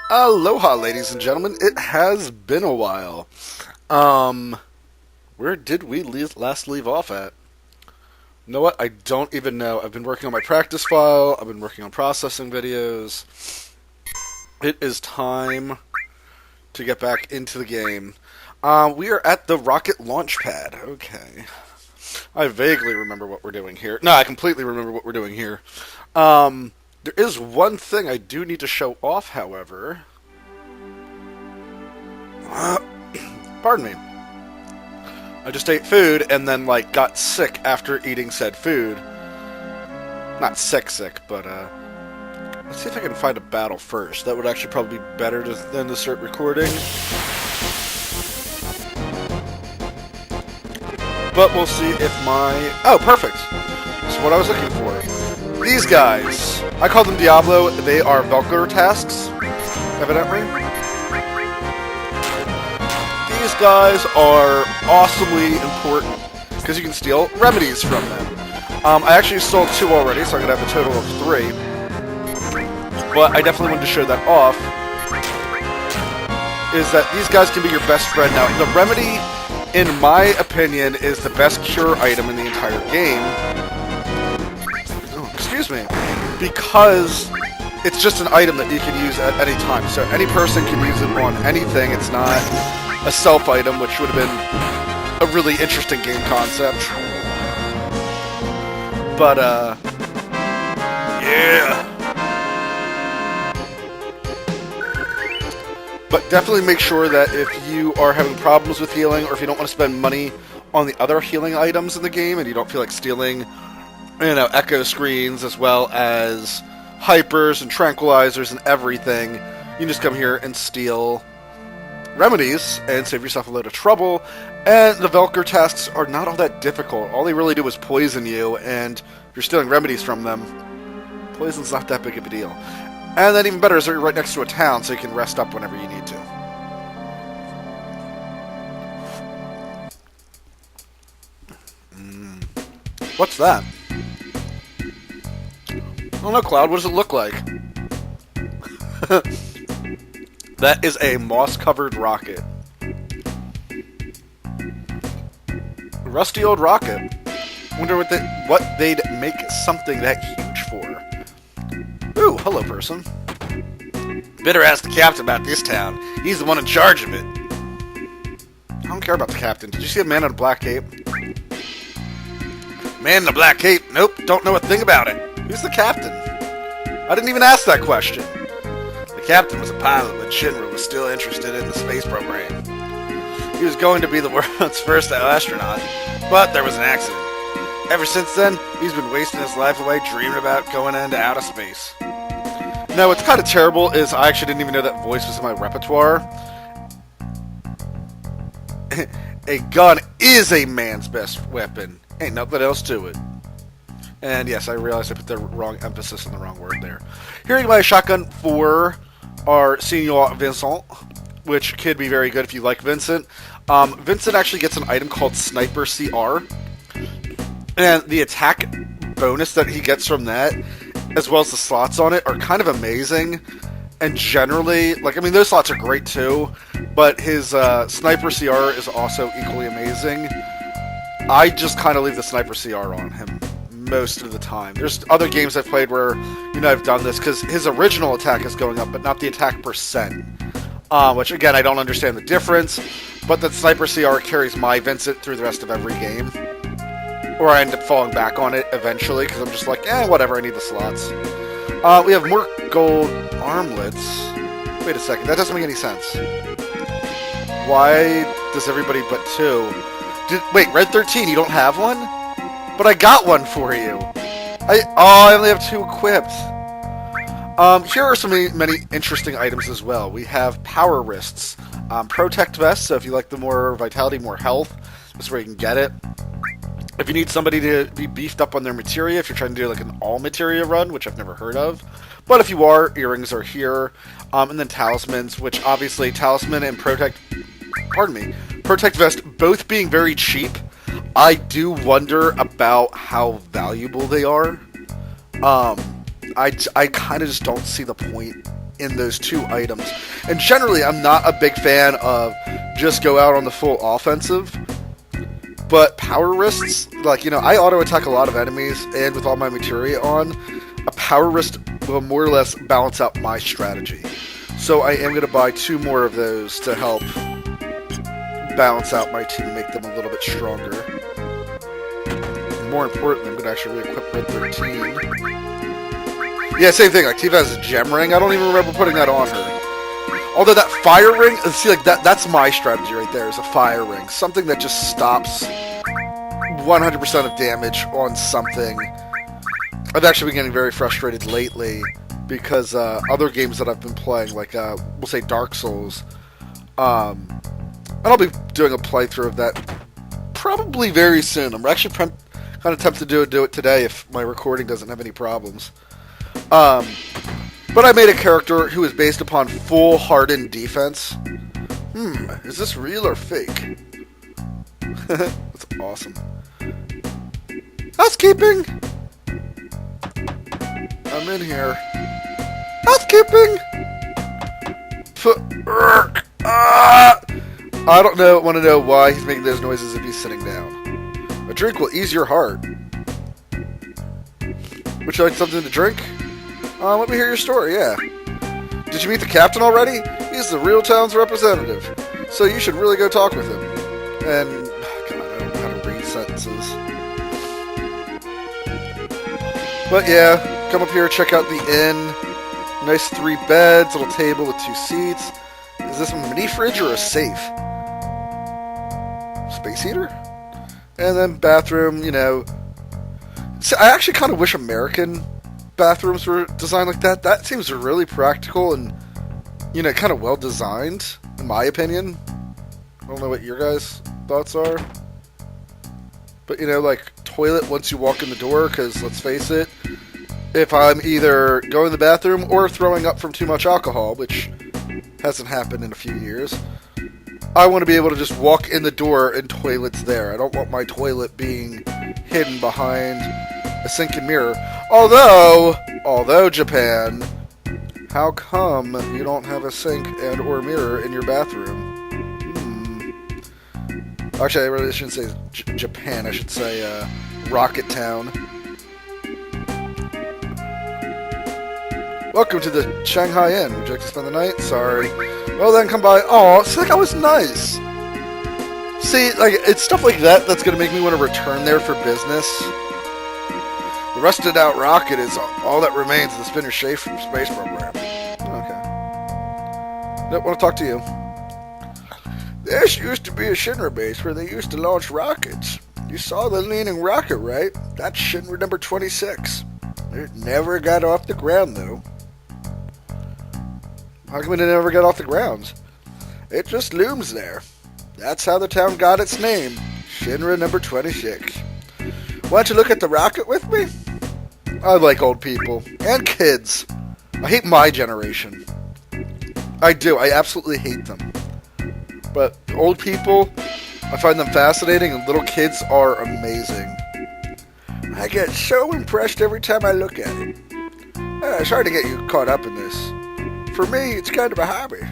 Aloha, ladies and gentlemen. It has been a while. Um, where did we last leave off at? You know what? I don't even know. I've been working on my practice file. I've been working on processing videos. It is time to get back into the game. We are at the rocket launch pad. Okay. I vaguely remember what we're doing here. No, I completely remember what we're doing here. There is one thing I do need to show off, however. Pardon me. I just ate food and then, got sick after eating said food. Not sick, but, let's see if I can find a battle first. That would actually probably be better than to start recording. But we'll see if my... Oh, perfect! That's what I was looking for. These guys. I call them Diablo. They are Velcro tasks, evidently. These guys are awesomely important because you can steal remedies from them. I actually stole 2 already, so I'm going to have a total of 3. But I definitely wanted to show that off. Is that these guys can be your best friend. Now, the remedy, in my opinion, is the best cure item in the entire game. Oh, excuse me. Because it's just an item that you can use at any time. So any person can use it on anything. It's not a self item, which would have been a really interesting game concept. But, yeah. But definitely make sure that if you are having problems with healing, or if you don't want to spend money on the other healing items in the game, and you don't feel like stealing, echo screens, as well as hypers and tranquilizers and everything, you can just come here and steal remedies and save yourself a load of trouble. And the Velcro tasks are not all that difficult. All they really do is poison you, and if you're stealing remedies from them, poison's not that big of a deal. And then even better is they're right next to a town, so you can rest up whenever you need to. What's that? I don't know, Cloud. What does it look like? That is a moss-covered rocket. A rusty old rocket. Wonder what they'd make something that huge for. Ooh, hello, person. Better ask the captain about this town. He's the one in charge of it. I don't care about the captain. Did you see a man in a black cape? Man in a black cape? Nope, don't know a thing about it. Who's the captain? I didn't even ask that question. The captain was a pilot, but Shinra was still interested in the space program. He was going to be the world's first astronaut, but there was an accident. Ever since then, he's been wasting his life away dreaming about going into outer space. Now, what's kind of terrible is I actually didn't even know that voice was in my repertoire. A gun is a man's best weapon. Ain't nothing else to it. And yes, I realized I put the wrong emphasis on the wrong word there. Here you buy a shotgun for our Senior Vincent, which could be very good if you like Vincent. Vincent actually gets an item called Sniper CR. And the attack bonus that he gets from that, as well as the slots on it, are kind of amazing. And generally, those slots are great too, but his Sniper CR is also equally amazing. I just kind of leave the Sniper CR on him most of the time. There's other games I've played where, I've done this, because his original attack is going up, but not the attack percent. Which, again, I don't understand the difference, but the Sniper CR carries my Vincent through the rest of every game. Or I end up falling back on it eventually, because I'm just like, whatever, I need the slots. We have more gold armlets. Wait a second, that doesn't make any sense. Why does everybody but 2? Wait, Red 13, you don't have one? But I got one for you. I only have 2 equipped. Here are some many interesting items as well. We have power wrists, protect vests, so if you like the more vitality, more health, this is where you can get it. If you need somebody to be beefed up on their materia, if you're trying to do an all-materia run, which I've never heard of. But if you are, earrings are here. And then talismans, which obviously Talisman and Protect Vest both being very cheap. I do wonder about how valuable they are. I kind of just don't see the point in those 2 items. And generally, I'm not a big fan of just go out on the full offensive. But power wrists, like, you know, I auto-attack a lot of enemies, and with all my materia on, a power wrist will more or less balance out my strategy. So I am going to buy 2 more of those to help balance out my team, make them a little bit stronger. And more importantly, I'm going to actually re-equip Red 13. Yeah, same thing, like Tifa has a gem ring. I don't even remember putting that on her. Although that fire ring, see, like that's my strategy right there, is a fire ring. Something that just stops 100% of damage on something. I've actually been getting very frustrated lately because other games that I've been playing, like we'll say Dark Souls, and I'll be doing a playthrough of that probably very soon. I'm actually kind of tempted to do it today if my recording doesn't have any problems. But I made a character who is based upon full hardened defense. Is this real or fake? That's awesome. Housekeeping! I'm in here. Housekeeping! I don't want to know why he's making those noises if he's sitting down. A drink will ease your heart. Would you like something to drink? Let me hear your story, yeah. Did you meet the captain already? He's the real town's representative. So you should really go talk with him. And, God, I don't know how to read sentences. But yeah, come up here, check out the inn. Nice 3 beds, little table with 2 seats. Is this a mini fridge or a safe? Space heater? And then bathroom, you know. See, I actually kind of wish American bathrooms were designed like that. That seems really practical and, you know, kind of well designed, in my opinion. I don't know what your guys' thoughts are. But, you know, like, toilet once you walk in the door, because, let's face it, if I'm either going to the bathroom or throwing up from too much alcohol, which hasn't happened in a few years, I want to be able to just walk in the door and toilet's there. I don't want my toilet being hidden behind a sink and mirror. Although Japan, how come you don't have a sink and or mirror in your bathroom? Actually, I really shouldn't say Japan. I should say Rocket Town. Welcome to the Shanghai Inn. Would you like to spend the night? Sorry. Well, then come by. Oh, see, like, I was nice. See, like, it's stuff like that that's going to make me want to return there for business. The rusted out rocket is all that remains of the Spinner Shafe space program. Okay. Nope, want to talk to you. This used to be a Shinra base where they used to launch rockets. You saw the leaning rocket, right? That's Shinra number 26. It never got off the ground, though. How come it never got off the ground? It just looms there. That's how the town got its name. Shinra number 26. Why don't you look at the rocket with me? I like old people. And kids. I hate my generation. I do. I absolutely hate them. But old people, I find them fascinating, and little kids are amazing. I get so impressed every time I look at it. Sorry to get you caught up in this. For me, it's kind of a hobby.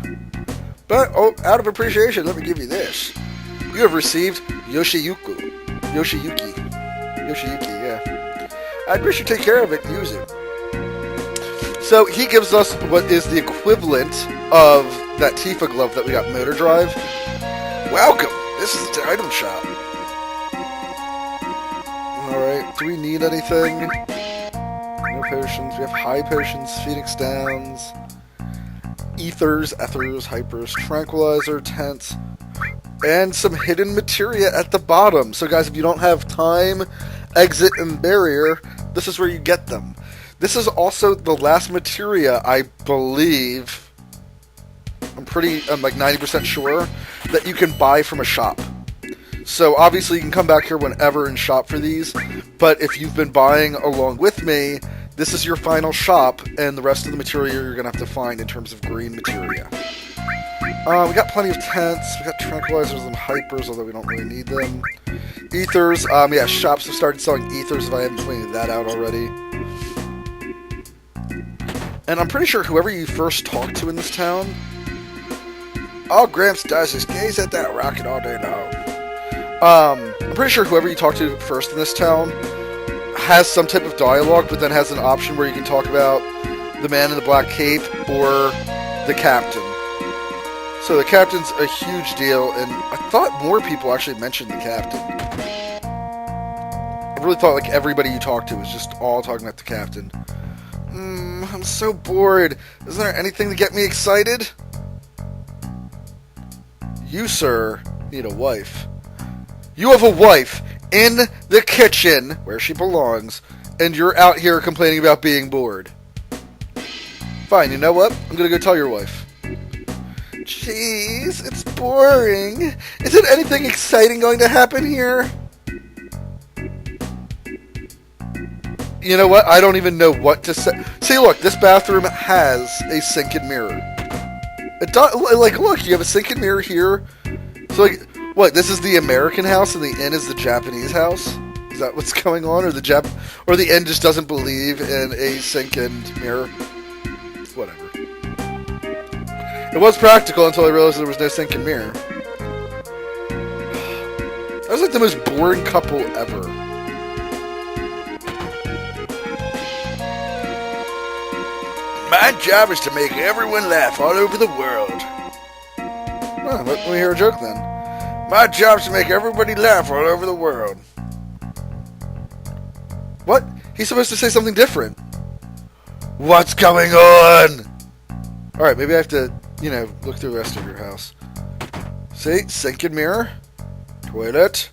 But, out of appreciation, let me give you this. You have received Yoshiyuki, yeah. I'd wish you take care of it and use it. So, he gives us what is the equivalent of that Tifa glove that we got motor drive. Welcome! This is the item shop. Alright, do we need anything? No potions. We have high potions, Phoenix Downs, ethers, hypers, tranquilizer, tents, and some hidden materia at the bottom. So guys, if you don't have time, exit, and barrier, this is where you get them. This is also the last materia, I believe, I'm like 90% sure, that you can buy from a shop. So obviously you can come back here whenever and shop for these, but if you've been buying along with me, this is your final shop, and the rest of the materia you're going to have to find in terms of green materia. We got plenty of tents, we got tranquilizers and hypers, although we don't really need them. Ethers, yeah, shops have started selling ethers if I haven't pointed that out already. And I'm pretty sure whoever you first talk to in this town, all Gramps does is gaze at that rocket all day long. I'm pretty sure whoever you talk to first in this town has some type of dialogue, but then has an option where you can talk about the man in the black cape or the captain. So the captain's a huge deal, and I thought more people actually mentioned the captain. I really thought like everybody you talked to was just all talking about the captain. I'm so bored. Isn't there anything to get me excited? You, sir, need a wife. You have a wife in the kitchen, where she belongs, and you're out here complaining about being bored. Fine, you know what? I'm gonna go tell your wife. Jeez, it's boring. Isn't anything exciting going to happen here? You know what? I don't even know what to say. See, look, this bathroom has a sink and mirror. It does, like, look, you have a sink and mirror here. So, like, what? This is the American house, and the inn is the Japanese house. Is that what's going on, or the inn just doesn't believe in a sink and mirror? Whatever. It was practical until I realized there was no sink and mirror. That was like the most boring couple ever. My job is to make everyone laugh all over the world. Well, let me hear a joke then. My job is to make everybody laugh all over the world. What? He's supposed to say something different. What's going on? Alright, maybe I have to, look through the rest of your house. See? Sink and mirror. Toilet.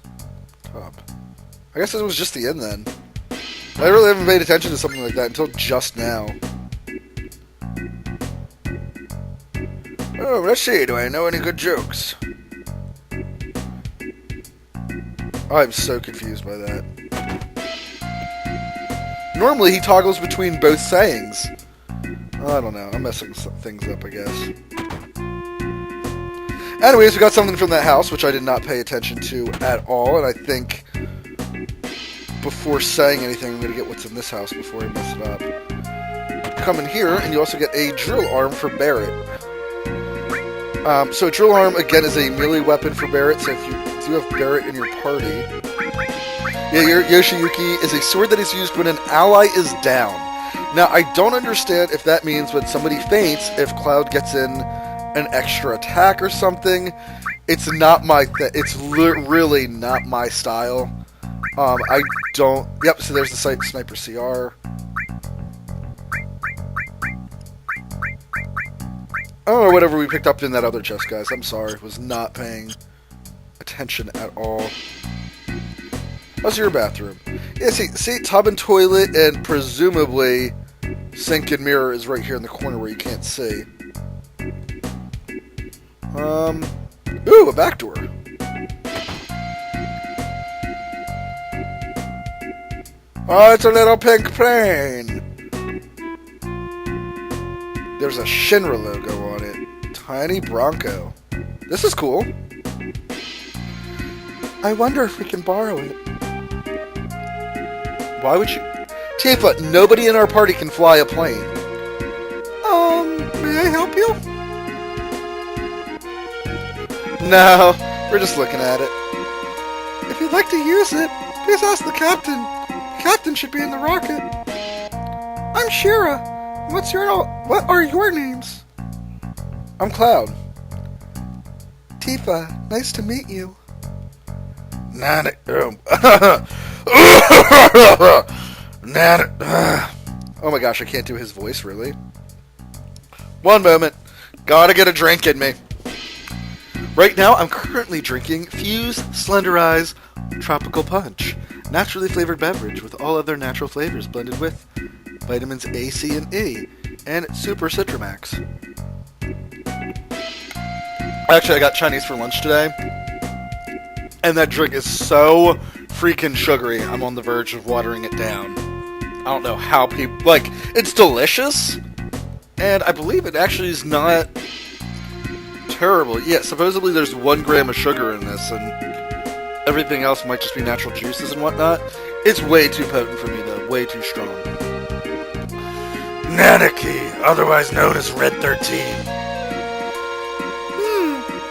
Tub. I guess it was just the inn then. I really haven't paid attention to something like that until just now. Oh, let's see. Do I know any good jokes? I'm so confused by that. Normally, he toggles between both sayings. I don't know. I'm messing some things up, I guess. Anyways, we got something from that house, which I did not pay attention to at all, and I think before saying anything, I'm going to get what's in this house before I mess it up. Come in here, and you also get a drill arm for Barrett. So a drill arm, again, is a melee weapon for Barrett, so if you do have Barrett in your party... Yeah, your Yoshiyuki is a sword that is used when an ally is down. Now, I don't understand if that means when somebody faints, if Cloud gets in an extra attack or something. It's not my... it's really not my style. I don't... Yep, so there's the Sniper CR. Oh, or whatever we picked up in that other chest, guys. I'm sorry. Was not paying attention at all. How's your bathroom? Yeah, see, tub and toilet, and presumably sink and mirror is right here in the corner where you can't see. Ooh, a back door. Oh, it's a little pink plane. There's a Shinra logo on it. Tiny Bronco. This is cool. I wonder if we can borrow it. Why would you... Tifa, nobody in our party can fly a plane. May I help you? No, we're just looking at it. If you'd like to use it, please ask the captain. The captain should be in the rocket. I'm Shira. What are your names? I'm Cloud. Tifa, nice to meet you. Oh my gosh, I can't do his voice, really. One moment. Gotta get a drink in me. Right now, I'm currently drinking Fuse Slender Eyes Tropical Punch. Naturally flavored beverage with all other natural flavors blended with vitamins A, C, and E, and Super Citramax. Actually, I got Chinese for lunch today, and that drink is so freaking sugary, I'm on the verge of watering it down. I don't know how people... Like, it's delicious, and I believe it actually is not terrible. Yeah, supposedly there's 1 gram of sugar in this, and everything else might just be natural juices and whatnot. It's way too potent for me, though. Way too strong. Nanaki, otherwise known as Red 13.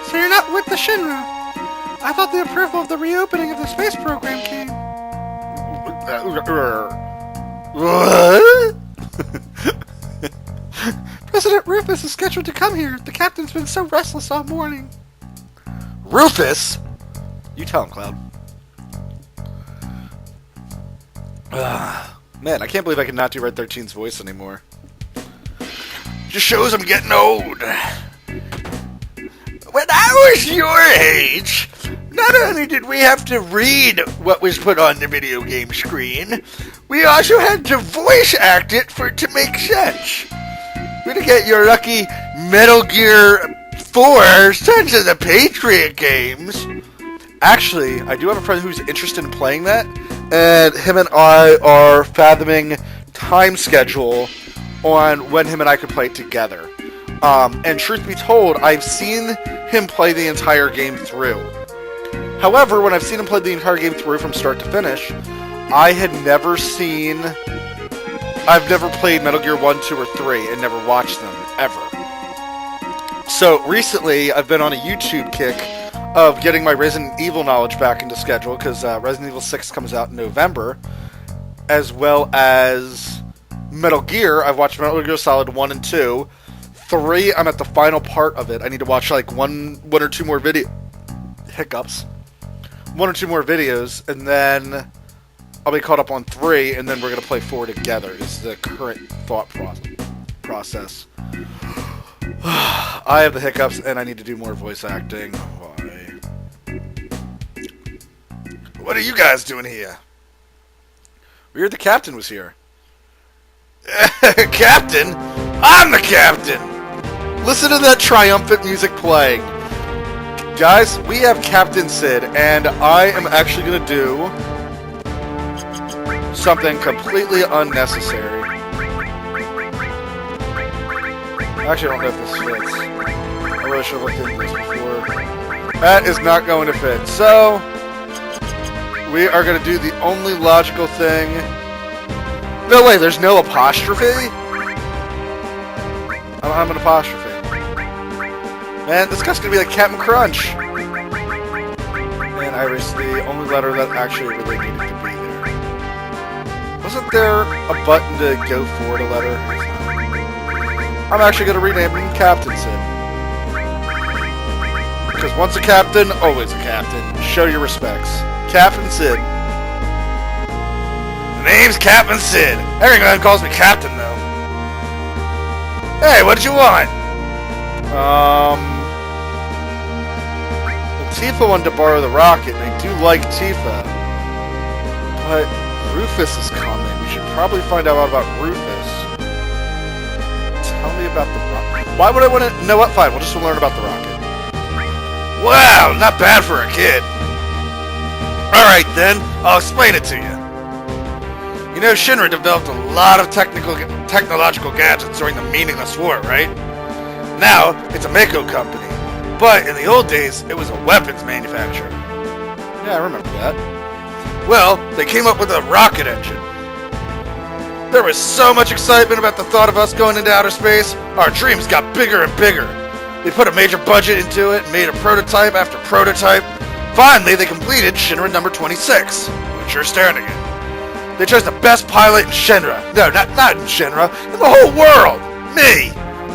So you're not with the Shinra? I thought the approval of the reopening of the space program came. What? President Rufus is scheduled to come here. The captain's been so restless all morning. Rufus? You tell him, Cloud. Man, I can't believe I can not do Red 13's voice anymore. Just shows I'm getting old. When I was your age, not only did we have to read what was put on the video game screen, we also had to voice act it for it to make sense. We're to get your lucky Metal Gear 4 Sons of the Patriot games. Actually, I do have a friend who's interested in playing that, and him and I are fathoming time schedule on when him and I could play it together. And truth be told, I've seen him play the entire game through. However, when I've seen him play the entire game through from start to finish, I've never played Metal Gear 1, 2, or 3 and never watched them, ever. So, recently, I've been on a YouTube kick of getting my Resident Evil knowledge back into schedule, because Resident Evil 6 comes out in November, as well as Metal Gear. I've watched Metal Gear Solid 1 and 2. 3, I'm at the final part of it. I need to watch like one or two more hiccups. 1 or 2 more videos, and then I'll be caught up on 3, and then we're going to play 4 together, is the current thought process. I have the hiccups, and I need to do more voice acting. Why? What are you guys doing here? We heard the captain was here. Captain? I'm the captain! Listen to that triumphant music playing. Guys, we have Captain Sid, and I am actually going to do something completely unnecessary. Actually, I don't know if this fits. I really should have looked into this before. That is not going to fit. So, we are going to do the only logical thing. No way, there's no apostrophe? I don't have an apostrophe. Man, this guy's going to be like Captain Crunch. And Iris, the only letter that actually really needed to be there. Wasn't there a button to go forward a letter? I'm actually going to rename him Captain Sid. Because once a captain, always a captain. Show your respects. Captain Sid. The name's Captain Sid. Everyone calls me Captain, though. Hey, what did you want? Well, Tifa wanted to borrow the rocket, and I do like Tifa. But Rufus is coming. We should probably find out about Rufus. Tell me about the rocket. Why would I want to... No, what? Fine, we'll just learn about the rocket. Wow, not bad for a kid. Alright then, I'll explain it to you. You know, Shinra developed a lot of technological gadgets during the meaningless war, right? Now, it's a Mako company. But in the old days, it was a weapons manufacturer. Yeah, I remember that. Well, they came up with a rocket engine. There was so much excitement about the thought of us going into outer space, our dreams got bigger and bigger. They put a major budget into it and made a prototype after prototype. Finally, they completed Shinra number 26, which you're staring at. They chose the best pilot in Shinra. No, not in Shinra, in the whole world. Me.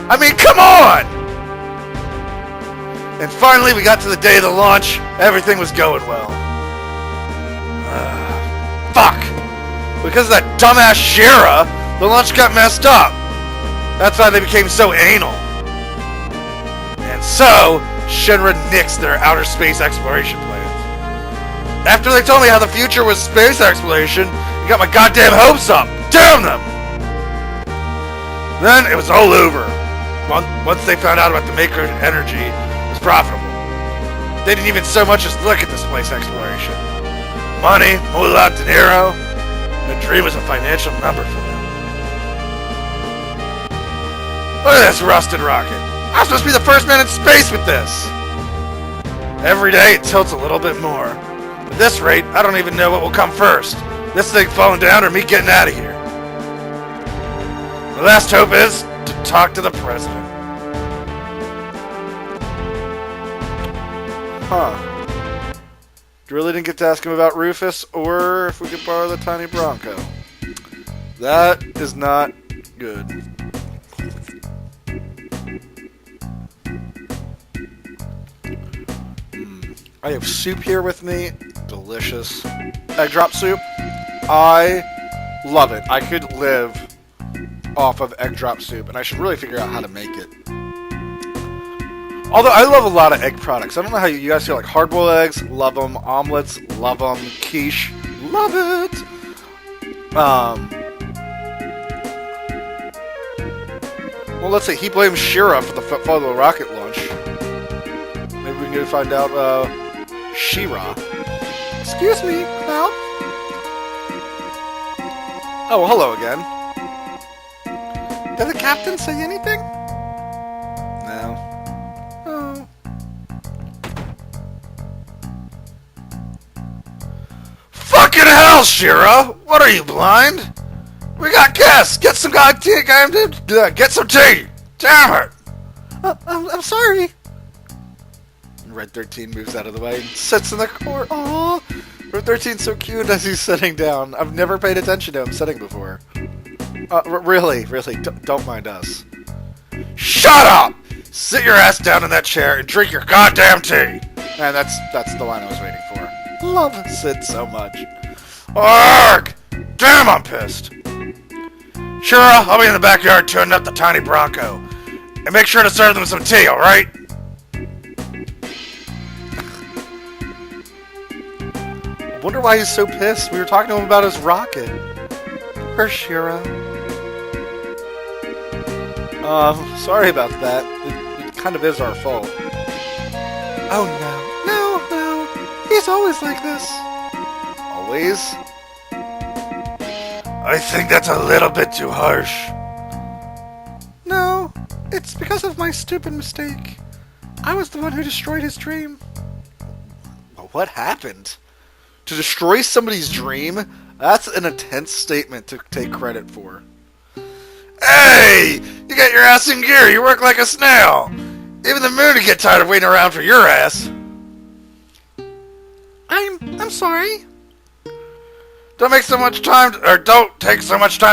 I mean, come on! And finally, we got to the day of the launch. Everything was going well. Fuck! Because of that dumbass Shira, the launch got messed up. That's why they became so anal. And so, Shinra nixed their outer space exploration plans. After they told me how the future was space exploration, it got my goddamn hopes up. Damn them! Then it was all over. Once they found out about the Maker energy was profitable. They didn't even so much as look at the space exploration. Money, moolah, dinero, the dream was a financial number for them. Look at this rusted rocket. I'm supposed to be the first man in space with this. Every day it tilts a little bit more. At this rate, I don't even know what will come first. This thing falling down or me getting out of here. The last hope is to talk to the president. Huh. Really didn't get to ask him about Rufus or if we could borrow the tiny Bronco. That is not good. I have soup here with me. Delicious. Egg drop soup. I love it. I could live off of egg drop soup, and I should really figure out how to make it. Although I love a lot of egg products. I don't know how you guys feel. Like hard-boiled eggs, love them. Omelets, love them. Quiche, love it. Well, let's see. He blames Shira for the follow rocket launch. Maybe we can go find out. Shira. Excuse me, Cloud. Oh, well, hello again. Did the captain say anything? No. Oh. Fucking hell, Shira! What are you, blind? We got guests! Get some get some tea! Damn it! I'm sorry. Red 13 moves out of the way and sits in the corner. Aww! Red 13's so cute as he's sitting down. I've never paid attention to him sitting before. Really, don't mind us. Shut up! Sit your ass down in that chair and drink your goddamn tea! Man, that's the line I was waiting for. Love Sid so much. Arrgh! Damn, I'm pissed. Shira, I'll be in the backyard tuning up the tiny Bronco. And make sure to serve them some tea, alright? I wonder why he's so pissed. We were talking to him about his rocket. Poor Shira. Sorry about that. It kind of is our fault. Oh no. No. He's always like this. Always? I think that's a little bit too harsh. No, it's because of my stupid mistake. I was the one who destroyed his dream. What happened? To destroy somebody's dream? That's an intense statement to take credit for. Hey! You got your ass in gear. You work like a snail. Even the moon would get tired of waiting around for your ass. I'm sorry. Don't take so much time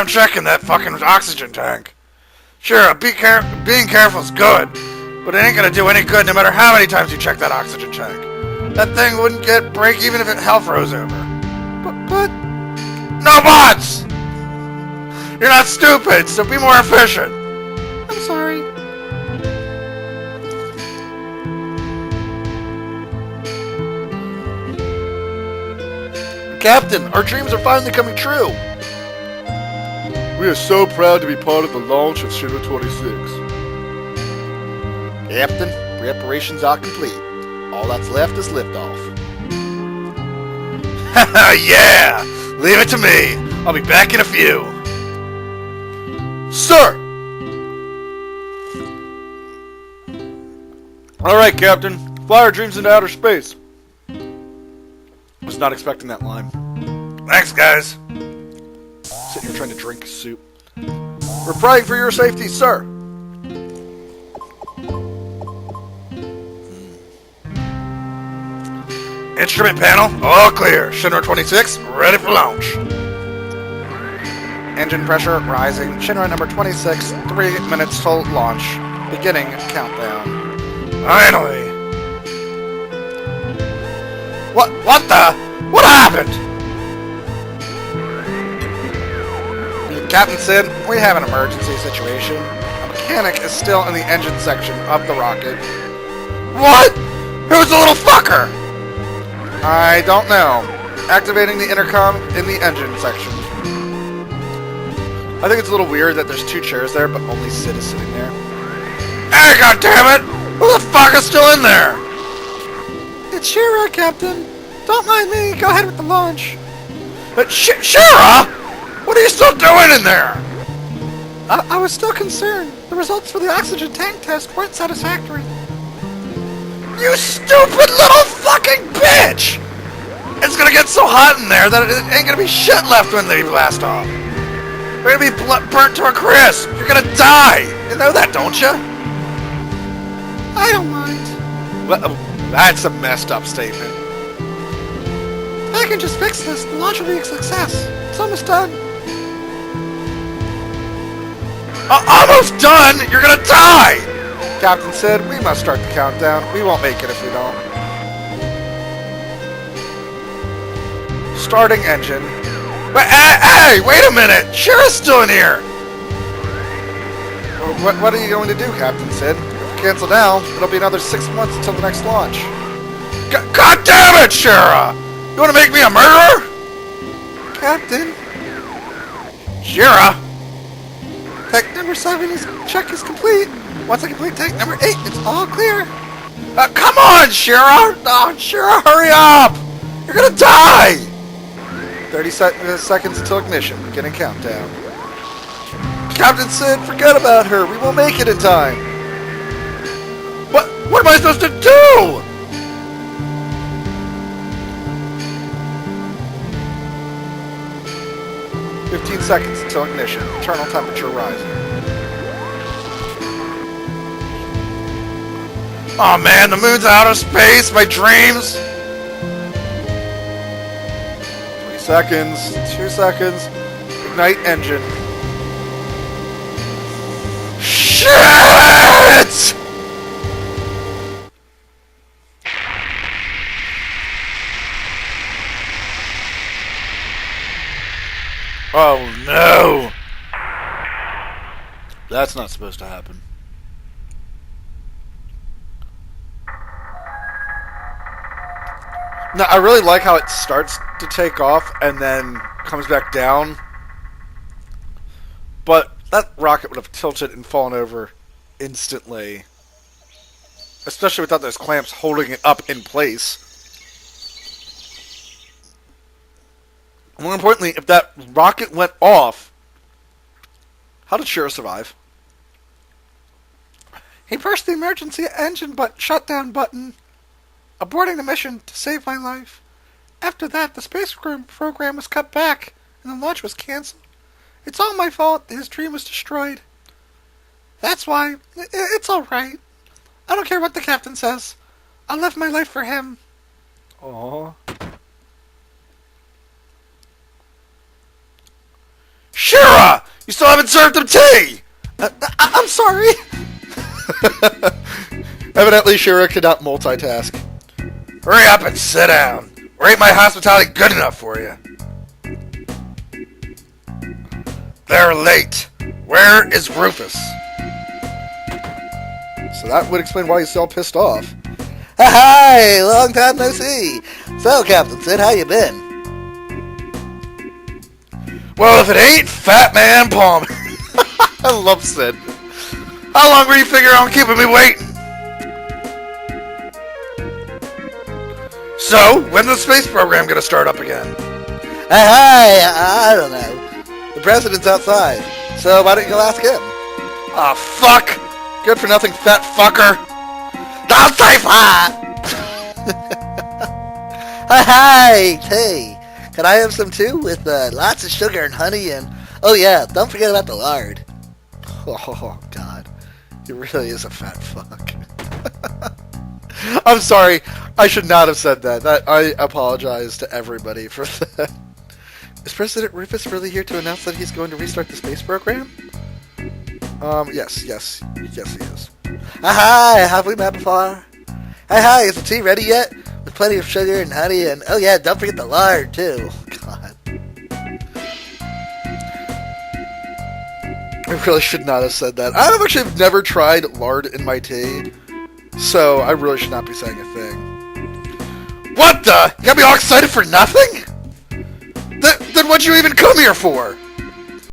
checking that fucking oxygen tank. Sure, being careful's good, but it ain't gonna do any good no matter how many times you check that oxygen tank. That thing wouldn't break even if hell froze over. But... No buts! You're not stupid, so be more efficient. I'm sorry. Captain, our dreams are finally coming true. We are so proud to be part of the launch of Shinra 26. Captain, preparations are complete. All that's left is liftoff. Haha, yeah! Leave it to me. I'll be back in a few. Sir! Alright, Captain. Fly our dreams into outer space. Was not expecting that line. Thanks, guys. Sitting here trying to drink soup. We're praying for your safety, sir. Instrument panel, all clear. Shinra 26, ready for launch. Engine pressure rising. Shinra number 26, 3 minutes till launch. Beginning countdown. Finally. What the? What happened? Captain Sid, we have an emergency situation. A mechanic is still in the engine section of the rocket. What? Who's the little fucker? I don't know. Activating the intercom in the engine section. I think it's a little weird that there's 2 chairs there, but only Sid is sitting there. Hey, goddammit! Who the fuck is still in there? It's Shira, Captain. Don't mind me. Go ahead with the launch. But Shira? What are you still doing in there? I was still concerned. The results for the oxygen tank test weren't satisfactory. You stupid little fucking bitch! It's gonna get so hot in there that it ain't gonna be shit left when they blast off. We're gonna be burnt to a crisp! You're gonna die! You know that, don't you? I don't mind. Well, that's a messed up statement. I can just fix this. The launch will be a success. It's almost done. Almost done? You're gonna die! Captain said, we must start the countdown. We won't make it if we don't. Starting engine. But, hey, wait a minute! Shira's still in here! What are you going to do, Captain Sid? If we cancel now, it'll be another 6 months until the next launch. God damn it, Shira! You want to make me a murderer? Captain, Shira! tech number 7 check is complete. Once I complete tech number 8, it's all clear. Come on, Shira! Oh, Shira, hurry up! You're gonna die! 30 seconds until ignition. Beginning countdown. Captain Sid, forget about her. We won't make it in time. What am I supposed to do? "15 seconds until ignition. Internal temperature rising." Oh man, the moon's out of space. My dreams. 3 seconds. 2 seconds. Ignite engine. Shit! Oh no! That's not supposed to happen. No, I really like how it starts to take off and then comes back down. But that rocket would have tilted and fallen over instantly. Especially without those clamps holding it up in place. More importantly, if that rocket went off, how did Shiro survive? He pushed the emergency engine shutdown button, aborting the mission to save my life. After that, the space program was cut back, and the launch was cancelled. It's all my fault. His dream was destroyed. That's why. It's all right. I don't care what the captain says. I'll live my life for him. Aww. Shira! You still haven't served him tea! I'm sorry. Evidently, Shira could not multitask. Hurry up and sit down. Or ain't my hospitality good enough for you? They're late. Where is Rufus? So that would explain why he's all pissed off. Hi, long time no see. So, Captain Sid, how you been? Well, if it ain't Fat Man Palm. I love Sid. How long were you figuring on keeping me waiting? So, when's the space program gonna start up again? Hi, I don't know. The president's outside, so why don't you go ask him? Ah, fuck! Good for nothing, fat fucker! Don't say fat! Hi, tea. Can I have some too, with lots of sugar and honey and... Oh yeah, don't forget about the lard. Oh, God. He really is a fat fuck. I'm sorry. I should not have said that. I apologize to everybody for that. Is President Rufus really here to announce that he's going to restart the space program? Yes, he is. Hi, have we met before? Hi, is the tea ready yet? With plenty of sugar and honey and... Oh yeah, don't forget the lard too. God. I really should not have said that. I've actually never tried lard in my tea, so I really should not be saying a thing. What the? You got me all excited for nothing? Then what'd you even come here for?